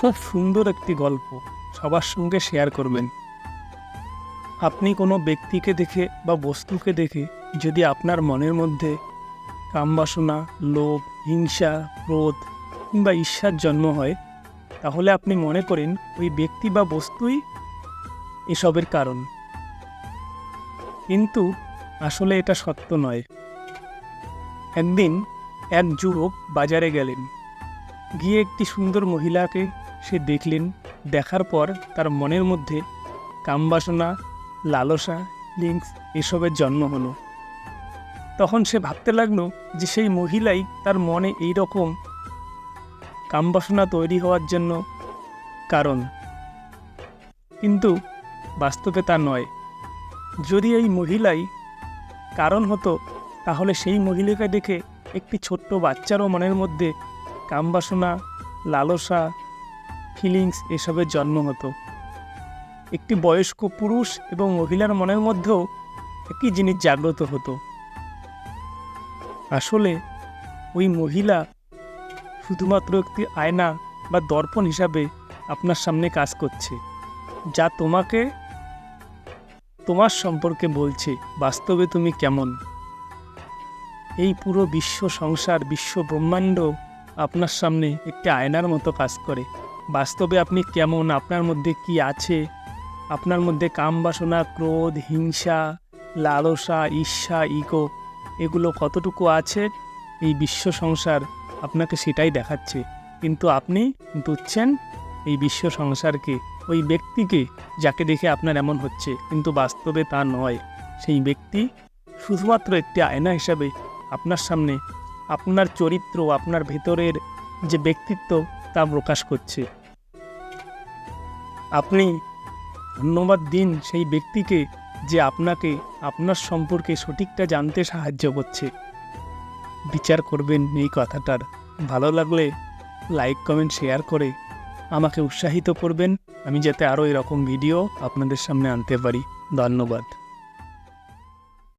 খুব সুন্দর একটি গল্প সবার সঙ্গে শেয়ার করবেন। আপনি কোনো ব্যক্তিকে দেখে বা বস্তুকে দেখে যদি আপনার মনের মধ্যে কামবাসনা, লোভ, হিংসা, ক্রোধ কিংবা ঈর্ষার জন্ম হয়, তাহলে আপনি মনে করেন ওই ব্যক্তি বা বস্তুই এসবের কারণ। কিন্তু আসলে এটা সত্য নয়। একদিন এক যুবক বাজারে গেলেন। গিয়ে একটি সুন্দর মহিলাকে সে দেখলেন। দেখার পর তার মনের মধ্যে কামবাসনা, লালসা, লিঙ্কস এসবের জন্ম হলো। তখন সে ভাবতে লাগলো যে সেই মহিলাই তার মনে এই রকম কামবাসনা তৈরি হওয়ার জন্য কারণ। কিন্তু বাস্তবে তা নয়। যদি এই মহিলাই কারণ হতো, তাহলে সেই মহিলাকে দেখে একটি ছোট্ট বাচ্চারও মনের মধ্যে কামবাসনা, লালসা, ফিলিংস এসবের জন্ম হতো। একটি বয়স্ক পুরুষ এবং মহিলার মনের মধ্যেও একই জিনিস জাগ্রত হতো। আসলে ওই মহিলা শুধুমাত্র একটি আয়না বা দর্পণ হিসাবে আপনার সামনে কাজ করছে, যা তোমাকে তোমার সম্পর্কে বলছে বাস্তবে তুমি কেমন। এই পুরো বিশ্ব সংসার, বিশ্ব ব্রহ্মাণ্ড আপনার সামনে একটি আয়নার মতো কাজ করে। বাস্তবে আপনি কেমন, আপনার মধ্যে কি আছে, আপনার মধ্যে কামবাসনা, ক্রোধ, হিংসা, লালসা, ঈর্ষা, ইগো এগুলো কতটুকু আছে, এই বিশ্ব সংসার আপনাকে সেটাই দেখাচ্ছে। কিন্তু আপনি বুঝছেন এই বিশ্ব সংসারকে, ওই ব্যক্তিকে যাকে দেখে আপনার এমন হচ্ছে, কিন্তু বাস্তবে তা নয়। সেই ব্যক্তি শুধুমাত্র একটি আয়না হিসাবে আপনার সামনে আপনার চরিত্র, আপনার ভেতরের যে ব্যক্তিত্ব তা প্রকাশ করছে। আপনি ধন্যবাদ দিন সেই ব্যক্তিকে যে আপনাকে আপনার সম্পর্কে সঠিকটা জানতে সাহায্য করছে। বিচার করবেন এই কথাটার। ভালো লাগলে লাইক, কমেন্ট, শেয়ার করে আমাকে উৎসাহিত করবেন, আমি যাতে আরও এরকম ভিডিও আপনাদের সামনে আনতে পারি। ধন্যবাদ।